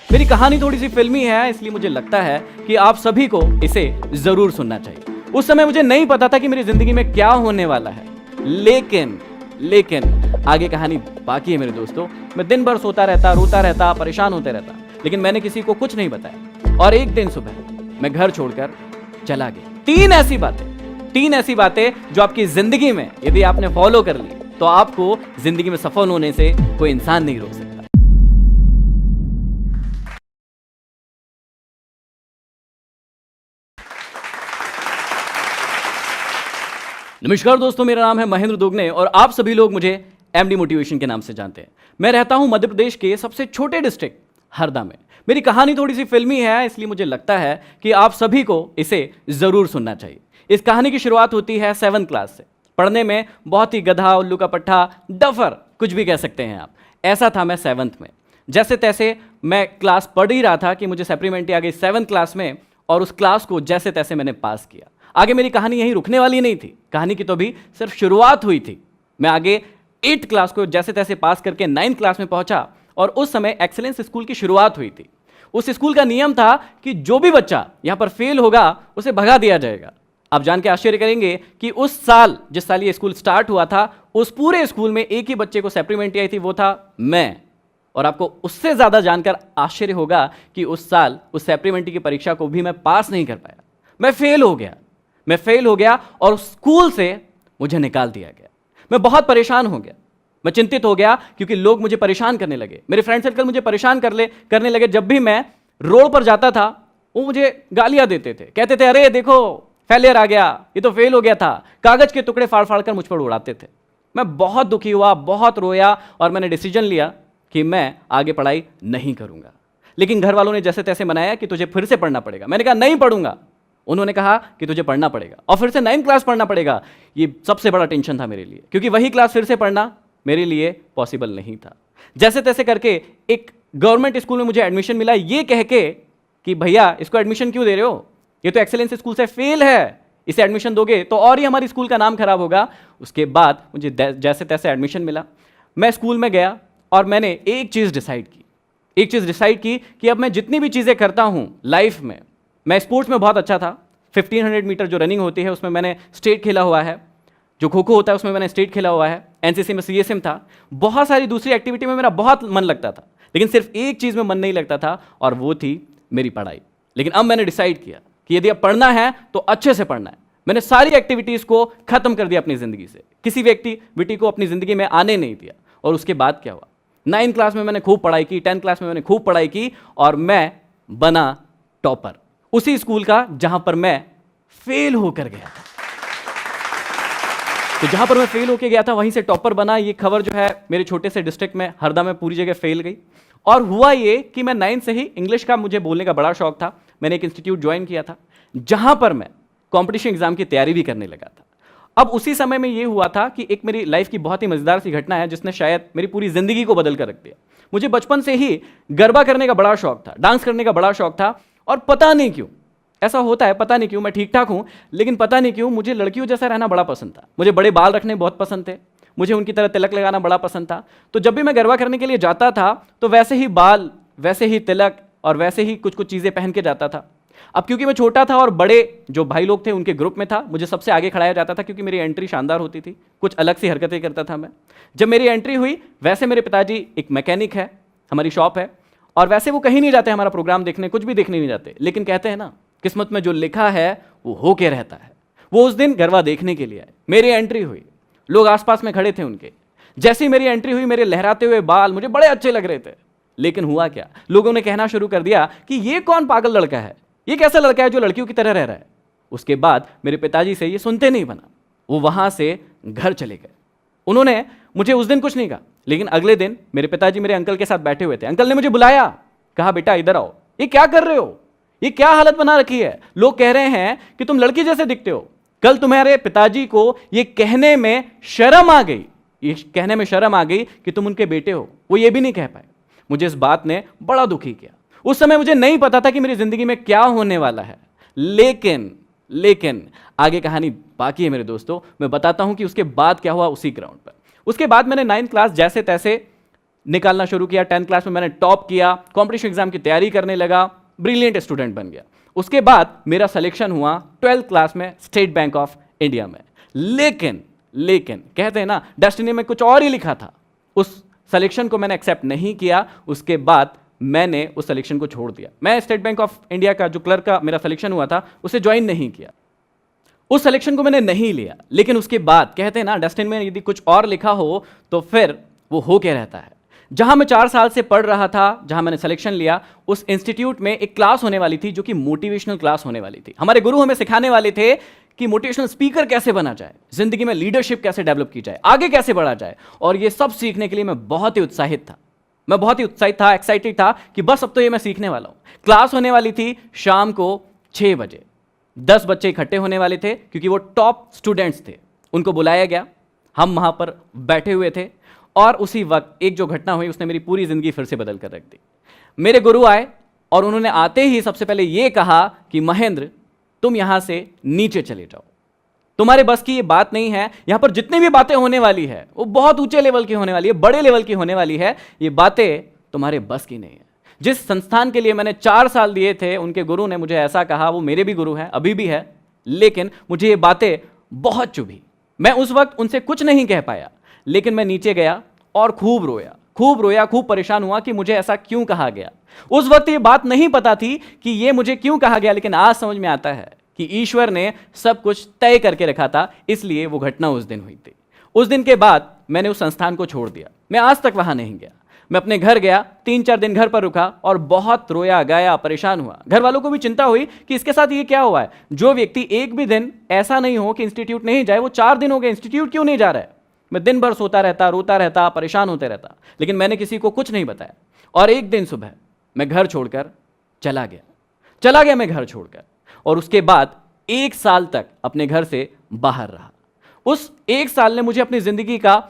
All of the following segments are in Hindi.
मेरी कहानी थोड़ी सी फिल्मी है, इसलिए मुझे लगता है कि आप सभी को इसे जरूर सुनना चाहिए। उस समय मुझे नहीं पता था कि मेरी जिंदगी में क्या होने वाला है, लेकिन आगे कहानी बाकी है मेरे दोस्तों। मैं दिन भर सोता रहता, रोता रहता, परेशान होते रहता, लेकिन मैंने किसी को कुछ नहीं बताया। और एक दिन सुबह मैं घर छोड़कर चला गया। तीन ऐसी बातें जो आपकी जिंदगी में यदि आपने फॉलो कर ली तो आपको जिंदगी में सफल होने से कोई इंसान नहीं रोक सकता। नमस्कार दोस्तों, मेरा नाम है महेंद्र दोगने और आप सभी लोग मुझे एमडी मोटिवेशन के नाम से जानते हैं। मैं रहता हूं मध्य प्रदेश के सबसे छोटे डिस्ट्रिक्ट हरदा में। मेरी कहानी थोड़ी सी फिल्मी है, इसलिए मुझे लगता है कि आप सभी को इसे जरूर सुनना चाहिए। इस कहानी की शुरुआत होती है 7th क्लास से। पढ़ने में बहुत ही गधा, उल्लू का पट्टा, डफर, कुछ भी कह सकते हैं आप। ऐसा था मैं 7th में। जैसे तैसे मैं क्लास पढ़ ही रहा था कि मुझे सप्लीमेंट्री आ गई 7th क्लास में, और उस क्लास को जैसे तैसे मैंने पास किया। आगे मेरी कहानी यहीं रुकने वाली नहीं थी, कहानी की तो अभी सिर्फ शुरुआत हुई थी। मैं आगे 8th क्लास को जैसे तैसे पास करके 9th क्लास में पहुंचा, और उस समय एक्सीलेंस स्कूल की शुरुआत हुई थी। उस स्कूल का नियम था कि जो भी बच्चा यहां पर फेल होगा उसे भगा दिया जाएगा। आप जान के आश्चर्य करेंगे कि उस साल, जिस साल ये स्कूल स्टार्ट हुआ था, उस पूरे स्कूल में एक ही बच्चे को सप्लीमेंट्री आई थी, वो था मैं। और आपको उससे ज्यादा जानकर आश्चर्य होगा कि उस साल उस सप्लीमेंट्री की परीक्षा को भी मैं पास नहीं कर पाया। मैं फेल हो गया और स्कूल से मुझे निकाल दिया गया। मैं बहुत परेशान हो गया, मैं चिंतित हो गया, क्योंकि लोग मुझे परेशान करने लगे। मेरे फ्रेंड सर्कल मुझे परेशान करने लगे। जब भी मैं रोड पर जाता था वो मुझे गालियां देते थे, कहते थे अरे देखो फेलियर आ गया, ये तो फेल हो गया था। कागज के टुकड़े फाड़ फाड़ कर मुझ पर उड़ाते थे। मैं बहुत दुखी हुआ, बहुत रोया, और मैंने डिसीजन लिया कि मैं आगे पढ़ाई नहीं करूंगा। लेकिन घर वालों ने जैसे तैसे मनाया कि तुझे फिर से पढ़ना पड़ेगा। मैंने कहा नहीं पढ़ूंगा। उन्होंने कहा कि तुझे पढ़ना पड़ेगा और फिर से 9th क्लास पढ़ना पड़ेगा। ये सबसे बड़ा टेंशन था मेरे लिए, क्योंकि वही क्लास फिर से पढ़ना मेरे लिए पॉसिबल नहीं था। जैसे तैसे करके एक गवर्नमेंट स्कूल में मुझे एडमिशन मिला, ये कह के कि भैया इसको एडमिशन क्यों दे रहे हो, ये तो एक्सेलेंस स्कूल से फेल है, इसे एडमिशन दोगे तो और ही हमारी स्कूल का नाम खराब होगा। उसके बाद मुझे जैसे तैसे एडमिशन मिला। मैं स्कूल में गया और मैंने एक चीज़ डिसाइड की कि अब मैं जितनी भी चीज़ें करता हूं लाइफ में, मैं स्पोर्ट्स में बहुत अच्छा था। 1500 मीटर जो रनिंग होती है उसमें मैंने स्टेट खेला हुआ है, जो खो खो होता है उसमें मैंने स्टेट खेला हुआ है, एनसीसी में सीएसएम था, बहुत सारी दूसरी एक्टिविटी में मेरा बहुत मन लगता था, लेकिन सिर्फ एक चीज़ में मन नहीं लगता था, और वो थी मेरी पढ़ाई। लेकिन अब मैंने डिसाइड किया कि यदि अब पढ़ना है तो अच्छे से पढ़ना है। मैंने सारी एक्टिविटीज़ को खत्म कर दिया अपनी ज़िंदगी से, किसी भी एक्टिविटी को अपनी ज़िंदगी में आने नहीं दिया। और उसके बाद क्या हुआ, 9th क्लास में मैंने खूब पढ़ाई की, 10th क्लास में मैंने खूब पढ़ाई की, और मैं बना टॉपर उसी स्कूल का जहां पर मैं फेल होकर गया था। तो जहां पर मैं फेल होकर गया था वहीं से टॉपर बना। ये खबर जो है मेरे छोटे से डिस्ट्रिक्ट में, हरदा में, पूरी जगह फैल गई। और हुआ ये कि मैं 9th से ही इंग्लिश का मुझे बोलने का बड़ा शौक था। मैंने एक इंस्टीट्यूट ज्वाइन किया था जहां पर मैं कॉम्पिटिशन एग्जाम की तैयारी भी करने लगा था। अब उसी समय में ये हुआ था कि एक मेरी लाइफ की बहुत ही मजेदार सी घटना है जिसने शायद मेरी पूरी जिंदगी को बदल कर रख दिया। मुझे बचपन से ही गरबा करने का बड़ा शौक था, डांस करने का बड़ा शौक था, और पता नहीं क्यों ऐसा होता है, पता नहीं क्यों, मैं ठीक ठाक हूं लेकिन पता नहीं क्यों मुझे लड़कियों जैसा रहना बड़ा पसंद था। मुझे बड़े बाल रखने बहुत पसंद थे, मुझे उनकी तरह तिलक लगाना बड़ा पसंद था। तो जब भी मैं गरबा करने के लिए जाता था तो वैसे ही बाल, वैसे ही तिलक और वैसे ही कुछ कुछ चीज़ें पहन के जाता था। अब क्योंकि मैं छोटा था और बड़े जो भाई लोग थे उनके ग्रुप में था, मुझे सबसे आगे खड़ाया जाता था क्योंकि मेरी एंट्री शानदार होती थी, कुछ अलग सी हरकतें करता था मैं। जब मेरी एंट्री हुई, वैसे मेरे पिताजी एक मैकेनिक है, हमारी शॉप है, और वैसे वो कहीं नहीं जाते हमारा प्रोग्राम देखने, कुछ भी देखने नहीं जाते, लेकिन कहते हैं ना किस्मत में जो लिखा है वो होके रहता है। वो उस दिन गरबा देखने के लिए आए। मेरी एंट्री हुई, लोग आसपास में खड़े थे उनके। जैसे ही मेरी एंट्री हुई, मेरे लहराते हुए बाल मुझे बड़े अच्छे लग रहे थे, लेकिन हुआ क्या, लोगों ने कहना शुरू कर दिया कि ये कौन पागल लड़का है, ये कैसा लड़का है जो लड़कियों की तरह रह रहा है। उसके बाद मेरे पिताजी से ये सुनते नहीं बना, वो वहां से घर चले गए। उन्होंने मुझे उस दिन कुछ नहीं कहा, लेकिन अगले दिन मेरे पिताजी मेरे अंकल के साथ बैठे हुए थे। अंकल ने मुझे बुलाया, कहा बेटा इधर आओ, ये क्या कर रहे हो, ये क्या हालत बना रखी है, लोग कह रहे हैं कि तुम लड़की जैसे दिखते हो। कल तुम्हारे पिताजी को ये कहने में शर्म आ गई कि तुम उनके बेटे हो, वो ये भी नहीं कह पाए। मुझे इस बात ने बड़ा दुखी किया। उस समय मुझे नहीं पता था कि मेरी जिंदगी में क्या होने वाला है, लेकिन आगे कहानी बाकी है मेरे दोस्तों। मैं बताता हूं कि उसके बाद क्या हुआ उसी ग्राउंड पर। उसके बाद मैंने 9th क्लास जैसे तैसे निकालना शुरू किया। 10th क्लास में मैंने टॉप किया, कॉम्पिटिशन एग्जाम की तैयारी करने लगा, ब्रिलियंट स्टूडेंट बन गया। उसके बाद मेरा सिलेक्शन हुआ 12th क्लास में स्टेट बैंक ऑफ इंडिया में। लेकिन कहते हैं ना, डेस्टिनी में कुछ और ही लिखा था। उस सिलेक्शन को मैंने एक्सेप्ट नहीं किया। उसके बाद मैंने उस सिलेक्शन को छोड़ दिया। मैं स्टेट बैंक ऑफ इंडिया का जो क्लर्क का मेरा सिलेक्शन हुआ था उसे ज्वाइन नहीं किया, उस सिलेक्शन को मैंने नहीं लिया। लेकिन उसके बाद कहते हैं ना, डेस्टिनी में यदि कुछ और लिखा हो तो फिर वो हो के रहता है। जहां मैं 4 साल से पढ़ रहा था, जहां मैंने सिलेक्शन लिया, उस इंस्टीट्यूट में एक क्लास होने वाली थी जो कि मोटिवेशनल क्लास होने वाली थी। हमारे गुरु हमें सिखाने वाले थे कि मोटिवेशनल स्पीकर कैसे बना जाए, जिंदगी में लीडरशिप कैसे डेवलप की जाए, आगे कैसे बढ़ा जाए। और ये सब सीखने के लिए मैं बहुत ही उत्साहित था। मैं बहुत ही उत्साहित था, एक्साइटेड था कि बस अब तो ये मैं सीखने वाला हूं। क्लास होने वाली थी शाम को 6 बजे। 10 बच्चे इकट्ठे होने वाले थे क्योंकि वो टॉप स्टूडेंट्स थे। उनको बुलाया गया, हम वहां पर बैठे हुए थे और उसी वक्त एक जो घटना हुई उसने मेरी पूरी जिंदगी फिर से बदल कर रख दी। मेरे गुरु आए और उन्होंने आते ही सबसे पहले यह कहा कि महेंद्र, तुम यहां से नीचे चले जाओ, तुम्हारे बस की ये बात नहीं है। यहां पर जितनी भी बातें होने वाली है वो बहुत ऊंचे लेवल की होने वाली है, बड़े लेवल की होने वाली है। ये बातें तुम्हारे बस की नहीं है। जिस संस्थान के लिए मैंने 4 साल दिए थे, उनके गुरु ने मुझे ऐसा कहा। वो मेरे भी गुरु हैं, अभी भी है, लेकिन मुझे ये बातें बहुत चुभी। मैं उस वक्त उनसे कुछ नहीं कह पाया, लेकिन मैं नीचे गया और खूब रोया, खूब परेशान हुआ कि मुझे ऐसा क्यों कहा गया। उस वक्त ये बात नहीं पता थी कि ये मुझे क्यों कहा गया, लेकिन आज समझ में आता है कि ईश्वर ने सब कुछ तय करके रखा था, इसलिए वो घटना उस दिन हुई थी। उस दिन के बाद मैंने उस संस्थान को छोड़ दिया। मैं आज तक वहां नहीं गया। मैं अपने घर गया, 3-4 दिन घर पर रुका और बहुत रोया गाया, परेशान हुआ। घर वालों को भी चिंता हुई कि इसके साथ ये क्या हुआ है। जो व्यक्ति एक भी दिन ऐसा नहीं हो कि इंस्टीट्यूट नहीं जाए, वो 4 दिन हो गए इंस्टीट्यूट क्यों नहीं जा रहा है। मैं दिन भर सोता रहता, रोता रहता, परेशान होते रहता, लेकिन मैंने किसी को कुछ नहीं बताया। और एक दिन सुबह मैं घर छोड़कर चला गया मैं घर छोड़कर, और उसके बाद 1 साल तक अपने घर से बाहर रहा। उस 1 साल ने मुझे अपनी जिंदगी का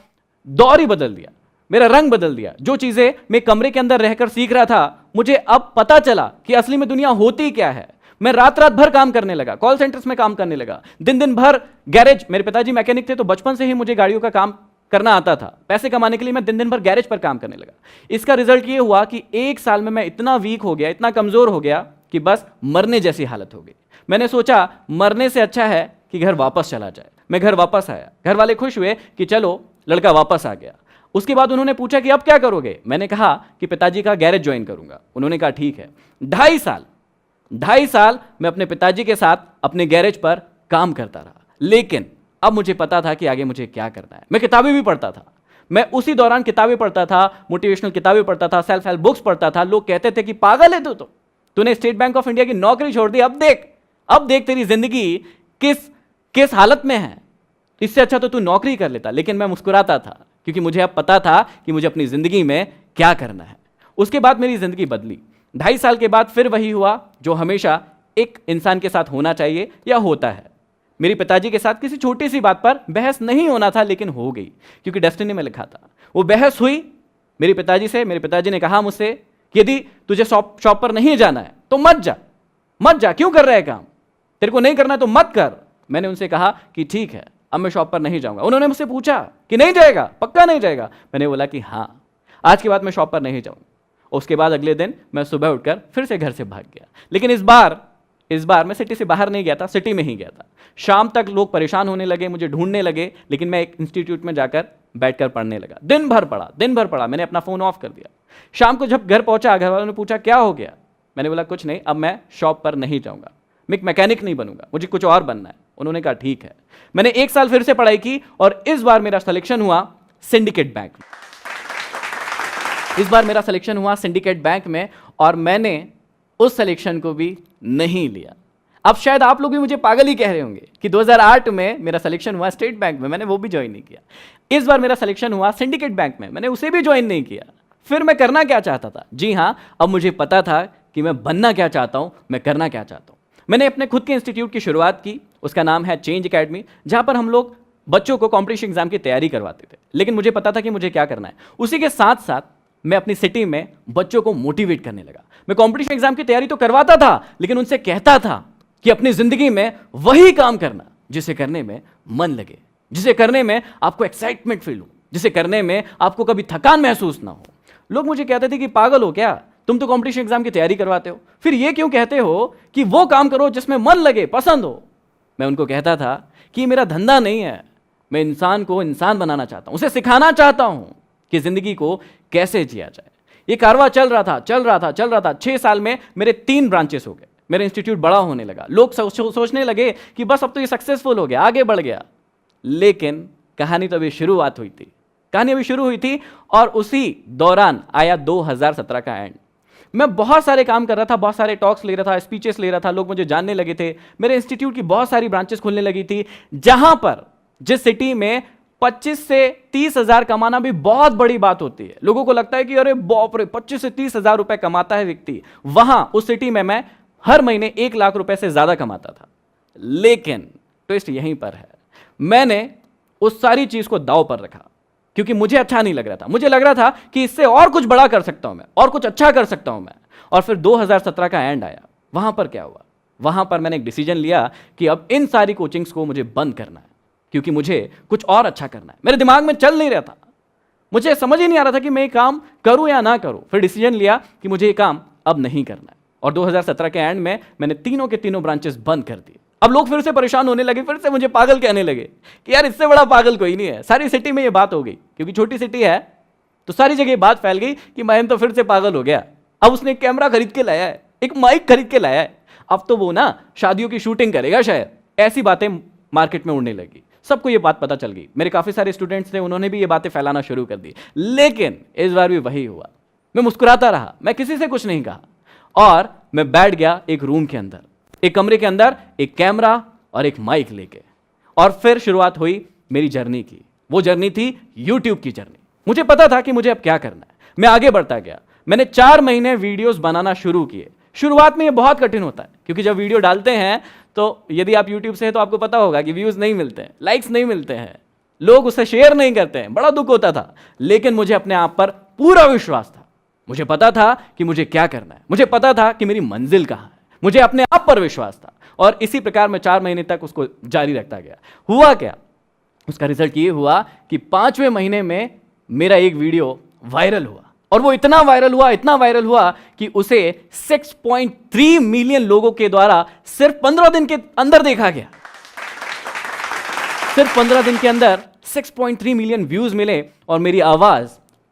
दौर ही बदल दिया, मेरा रंग बदल दिया। जो चीजें मैं कमरे के अंदर रहकर सीख रहा था, मुझे अब पता चला कि असली में दुनिया होती क्या है। मैं रात भर काम करने लगा, कॉल सेंटर्स में काम करने लगा, दिन भर गैरेज। मेरे पिताजी मैकेनिक थे, तो बचपन से ही मुझे गाड़ियों का काम करना आता था। पैसे कमाने के लिए मैं दिन भर गैरेज पर काम करने लगा। इसका रिजल्ट ये हुआ कि 1 साल में मैं इतना वीक हो गया, इतना कमजोर हो गया कि बस मरने जैसी हालत हो गई। मैंने सोचा मरने से अच्छा है कि घर वापस चला जाए। मैं घर वापस आया। घर वाले खुश हुए कि चलो लड़का वापस आ गया। उसके बाद उन्होंने पूछा कि अब क्या करोगे। मैंने कहा कि पिताजी का गैरेज ज्वाइन करूंगा। उन्होंने कहा ठीक है। 2.5 साल मैं अपने पिताजी के साथ अपने गैरेज पर काम करता रहा, लेकिन अब मुझे पता था कि आगे मुझे क्या करना है। मैं किताबें भी पढ़ता था। मैं उसी दौरान किताबें पढ़ता था, मोटिवेशनल किताबें पढ़ता था, सेल्फ हेल्प बुक्स पढ़ता था। लोग कहते थे कि पागल है तो तूने स्टेट बैंक ऑफ इंडिया की नौकरी छोड़ दी, अब देख तेरी जिंदगी किस हालत में है, इससे अच्छा तो तू नौकरी कर लेता। लेकिन मैं मुस्कुराता था क्योंकि मुझे अब पता था कि मुझे अपनी जिंदगी में क्या करना है। उसके बाद मेरी जिंदगी बदली। 2.5 साल के बाद फिर वही हुआ जो हमेशा एक इंसान के साथ होना चाहिए या होता है। मेरे पिताजी के साथ किसी छोटी सी बात पर बहस नहीं होना था, लेकिन हो गई क्योंकि डेस्टिनी में लिखा था। वो बहस हुई मेरे पिताजी से। मेरे पिताजी ने कहा मुझसे कि यदि तुझे शॉप पर नहीं जाना है तो मत जा, क्यों कर रहा है काम, तेरे को नहीं करना है तो मत कर। मैंने उनसे कहा कि ठीक है, अब मैं शॉप पर नहीं जाऊंगा। उन्होंने मुझसे पूछा कि नहीं जाएगा, पक्का नहीं जाएगा। मैंने बोला कि हाँ, आज के बाद मैं शॉप पर नहीं जाऊंगा। उसके बाद अगले दिन मैं सुबह उठकर फिर से घर से भाग गया। लेकिन इस बार मैं सिटी से बाहर नहीं गया था, सिटी में ही गया था। शाम तक लोग परेशान होने लगे, मुझे ढूंढने लगे, लेकिन मैं एक इंस्टीट्यूट में जाकर बैठकर पढ़ने लगा। दिन भर पढ़ा। मैंने अपना फोन ऑफ कर दिया। शाम को जब घर पहुंचा, घर वालों ने पूछा क्या हो गया। मैंने बोला कुछ नहीं, अब मैं शॉप पर नहीं जाऊंगा, मैं एक मैकेनिक नहीं बनूंगा, मुझे कुछ और बनना है। उन्होंने कहा ठीक है। मैंने 1 साल फिर से पढ़ाई की और इस बार मेरा सिलेक्शन हुआ सिंडिकेट बैंक में। और मैंने उस सिलेक्शन को भी नहीं लिया। अब शायद आप लोग भी मुझे पागल ही कह रहे होंगे कि 2008 में मेरा सिलेक्शन हुआ स्टेट बैंक में, मैंने वो भी ज्वाइन नहीं किया। इस बार मेरा सिलेक्शन हुआ सिंडिकेट बैंक में, मैंने उसे भी ज्वाइन नहीं किया। फिर मैं करना क्या चाहता था? जी हाँ, अब मुझे पता था कि मैं बनना क्या चाहता हूं, मैं करना क्या चाहता हूं। मैंने अपने खुद के इंस्टीट्यूट की शुरुआत की। उसका नाम है चेंज एकेडमी, जहां पर हम लोग बच्चों को कॉम्पिटिशन एग्जाम की तैयारी करवाते थे। लेकिन मुझे पता था कि मुझे क्या करना है। उसी के साथ साथ मैं अपनी सिटी में बच्चों को मोटिवेट करने लगा। मैं कॉम्पिटिशन एग्जाम की तैयारी तो करवाता था, लेकिन उनसे कहता था कि अपनी जिंदगी में वही काम करना जिसे करने में मन लगे, जिसे करने में आपको एक्साइटमेंट फील हो, जिसे करने में आपको कभी थकान महसूस ना हो। लोग मुझे कहते थे कि पागल हो क्या, तुम तो कंपटीशन एग्जाम की तैयारी करवाते हो, फिर ये क्यों कहते हो कि वो काम करो जिसमें मन लगे, पसंद हो। मैं उनको कहता था कि मेरा धंधा नहीं है, मैं इंसान को इंसान बनाना चाहता हूं, उसे सिखाना चाहता हूं कि जिंदगी को कैसे जिया जाए। ये कारवा चल रहा था। 6 साल में मेरे 3 ब्रांचेस हो गए, मेरा इंस्टीट्यूट बड़ा होने लगा, लोग सोचने लगे कि बस अब तो ये सक्सेसफुल हो गया, आगे बढ़ गया। लेकिन कहानी तो अभी शुरुआत हुई थी, कहानी अभी शुरू हुई थी। और उसी दौरान आया 2017 का एंड। मैं बहुत सारे काम कर रहा था, बहुत सारे टॉक्स ले रहा था, स्पीचेस ले रहा था, लोग मुझे जानने लगे थे, मेरे इंस्टीट्यूट की बहुत सारी ब्रांचेस खुलने लगी थी। जहां पर जिस सिटी में 25 से 30 हजार कमाना भी बहुत बड़ी बात होती है, लोगों को लगता है कि अरे बाप रे 25 से 30 हजार रुपए कमाता है व्यक्ति, वहां उस सिटी में मैं हर महीने 1 लाख रुपए से ज्यादा कमाता था। लेकिन ट्विस्ट यहीं पर है, मैंने उस सारी चीज को दांव पर रखा क्योंकि मुझे अच्छा नहीं लग रहा था। मुझे लग रहा था कि इससे और कुछ बड़ा कर सकता हूं मैं, और कुछ अच्छा कर सकता हूं मैं। और फिर 2017 का एंड आया। वहां पर क्या हुआ, वहां पर मैंने एक डिसीजन लिया कि अब इन सारी कोचिंग्स को मुझे बंद करना है, क्योंकि मुझे कुछ और अच्छा करना है। मेरे दिमाग में चल नहीं रहा था, मुझे समझ ही नहीं आ रहा था कि मैं ये काम करूं या ना करूं। फिर डिसीजन लिया कि मुझे ये काम अब नहीं करना है। और 2017 के एंड में मैंने तीनों के तीनों ब्रांचेस बंद कर दिए। अब लोग फिर से परेशान होने लगे, फिर से मुझे पागल कहने लगे कि यार इससे बड़ा पागल कोई नहीं है। सारी सिटी में ये बात हो गई, क्योंकि छोटी सिटी है तो सारी जगह बात फैल गई कि महेंद्र तो फिर से पागल हो गया। अब उसने एक कैमरा खरीद के लाया है, एक माइक खरीद के लाया है, अब तो वो ना शादियों की शूटिंग करेगा शायद। ऐसी बातें मार्केट में उड़ने लगी, सबको ये बात पता चल गई। मेरे काफी सारे स्टूडेंट्स थे, उन्होंने भी ये बातें फैलाना शुरू कर दी। लेकिन इस बार भी वही हुआ, मैं मुस्कुराता रहा, मैं किसी से कुछ नहीं कहा, और मैं बैठ गया एक रूम के अंदर, एक कमरे के अंदर, एक कैमरा और एक माइक लेके। और फिर शुरुआत हुई मेरी जर्नी की। वो जर्नी थी यूट्यूब की जर्नी। मुझे पता था कि मुझे अब क्या करना है, मैं आगे बढ़ता गया। मैंने 4 महीने वीडियोस बनाना शुरू किए। शुरुआत में ये बहुत कठिन होता है, क्योंकि जब वीडियो डालते हैं तो यदि आप यूट्यूब से हैं तो आपको पता होगा कि व्यूज नहीं मिलते हैं, लाइक्स नहीं मिलते हैं, लोग उसे शेयर नहीं करते हैं, बड़ा दुख होता था। लेकिन मुझे अपने आप पर पूरा विश्वास था, मुझे पता था कि मुझे क्या करना है, मुझे पता था कि मेरी मंजिल कहां है, मुझे अपने आप पर विश्वास था। और इसी प्रकार मैं 4 महीने तक उसको जारी रखता गया। हुआ क्या, उसका रिजल्ट ये हुआ कि 5वें महीने में मेरा एक वीडियो वायरल हुआ। और वो इतना वायरल हुआ कि उसे 6.3 मिलियन लोगों के द्वारा सिर्फ 15 दिन के अंदर देखा गया। सिर्फ 15 दिन के अंदर 6.3 मिलियन व्यूज मिले और मेरी आवाज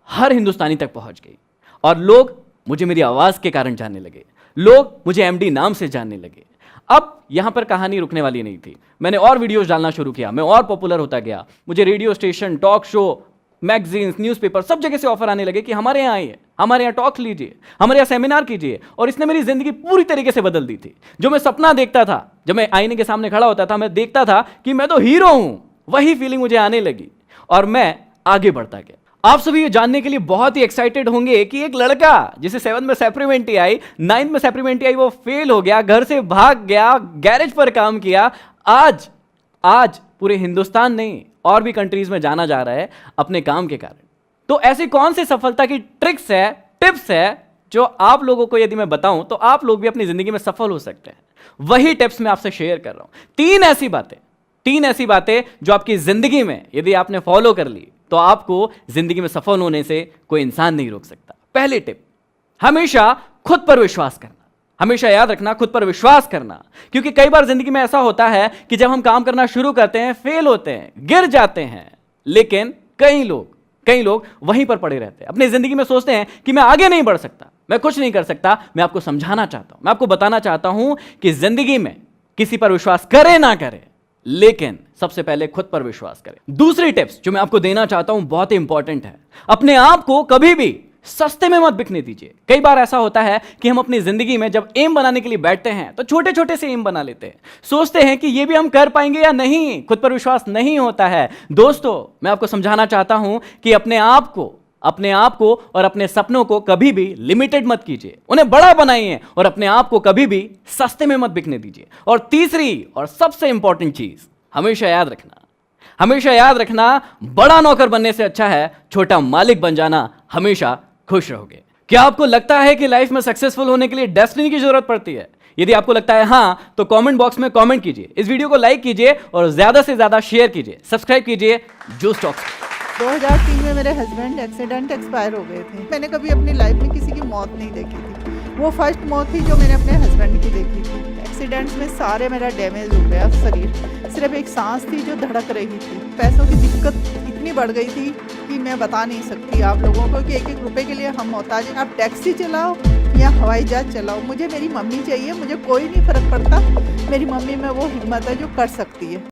हर हिंदुस्तानी तक पहुंच गई। और लोग मुझे मेरी आवाज के कारण जानने लगे, लोग मुझे एमडी नाम से जानने लगे। अब यहां पर कहानी रुकने वाली नहीं थी, मैंने और वीडियोस डालना शुरू किया, मैं और पॉपुलर होता गया। मुझे radio station, talk show, magazines, newspaper, सब जगह से ऑफर आने लगे कि हमारे यहाँ आइए, हमारे यहाँ टॉक लीजिए, हमारे यहाँ सेमिनार कीजिए। और इसने मेरी जिंदगी पूरी तरीके से बदल दी थी। जो मैं सपना देखता था, जब मैं आईने के सामने खड़ा होता था, मैं देखता था कि मैं तो हीरो हूं, वही फीलिंग मुझे आने लगी और मैं आगे बढ़ता गया। आप सभी ये जानने के लिए बहुत ही एक्साइटेड होंगे कि एक लड़का जिसे 7th में सप्लीमेंट्री आई, 9th में सप्लीमेंट्री आई, वो फेल हो गया, घर से भाग गया, गैरेज पर काम किया, आज पूरे हिंदुस्तान नहीं और भी कंट्रीज में जाना जा रहा है अपने काम के कारण। तो ऐसी कौन सी सफलता की ट्रिक्स है, टिप्स है, जो आप लोगों को यदि मैं बताऊं तो आप लोग भी अपनी जिंदगी में सफल हो सकते हैं। वही टिप्स मैं आपसे शेयर कर रहा हूं। 3 ऐसी बातें जो आपकी जिंदगी में यदि आपने फॉलो कर ली तो आपको जिंदगी में सफल होने से कोई इंसान नहीं रोक सकता। पहली टिप, हमेशा खुद पर विश्वास करना। हमेशा याद रखना, खुद पर विश्वास करना, क्योंकि कई बार जिंदगी में ऐसा होता है कि जब हम काम करना शुरू करते हैं, फेल होते हैं, गिर जाते हैं, लेकिन कई लोग वहीं पर पड़े रहते हैं, अपनी जिंदगी में सोचते हैं कि मैं आगे नहीं बढ़ सकता, मैं कुछ नहीं कर सकता। मैं आपको समझाना चाहता हूं, मैं आपको बताना चाहता हूं कि जिंदगी में किसी पर विश्वास करे ना करे, लेकिन सबसे पहले खुद पर विश्वास करें। दूसरी टिप्स जो मैं आपको देना चाहता हूं बहुत ही इंपॉर्टेंट है, अपने आप को कभी भी सस्ते में मत बिकने दीजिए। कई बार ऐसा होता है कि हम अपनी जिंदगी में जब एम बनाने के लिए बैठते हैं तो छोटे छोटे से एम बना लेते हैं, सोचते हैं कि ये भी हम कर पाएंगे या नहीं, खुद पर विश्वास नहीं होता है। दोस्तों, मैं आपको समझाना चाहता हूं कि अपने आप को और अपने सपनों को कभी भी लिमिटेड मत कीजिए, उन्हें बड़ा बनाइए और अपने आप को कभी भी सस्ते में मत बिकने दीजिए। और तीसरी और सबसे इंपॉर्टेंट चीज, हमेशा याद रखना, बड़ा नौकर बनने से अच्छा है छोटा मालिक बन जाना। हमेशा खुश रहोगे। क्या आपको लगता है कि लाइफ में सक्सेसफुल होने के लिए डेस्टिनी की जरूरत पड़ती है? यदि आपको लगता है हां, तो कमेंट बॉक्स में कमेंट कीजिए, इस वीडियो को लाइक कीजिए और ज्यादा से ज्यादा शेयर कीजिए, सब्सक्राइब कीजिए जूस टॉक्स। 2003 में मेरे हस्बैंड एक्सीडेंट एक्सपायर हो गए थे। मैंने कभी अपनी लाइफ में किसी की मौत नहीं देखी थी। वो फर्स्ट मौत थी जो मैंने अपने हस्बैंड की देखी थी। एक्सीडेंट्स में सारे मेरा डैमेज हो गया शरीर, सिर्फ एक सांस थी जो धड़क रही थी। पैसों की दिक्कत इतनी बढ़ गई थी कि मैं बता नहीं सकती आप लोगों को कि एक एक रुपए के लिए हम मोहताज हैं। आप टैक्सी चलाओ या हवाई जहाज चलाओ, मुझे मेरी मम्मी चाहिए, मुझे कोई नहीं फ़र्क पड़ता। मेरी मम्मी में वो हिम्मत है जो कर सकती है।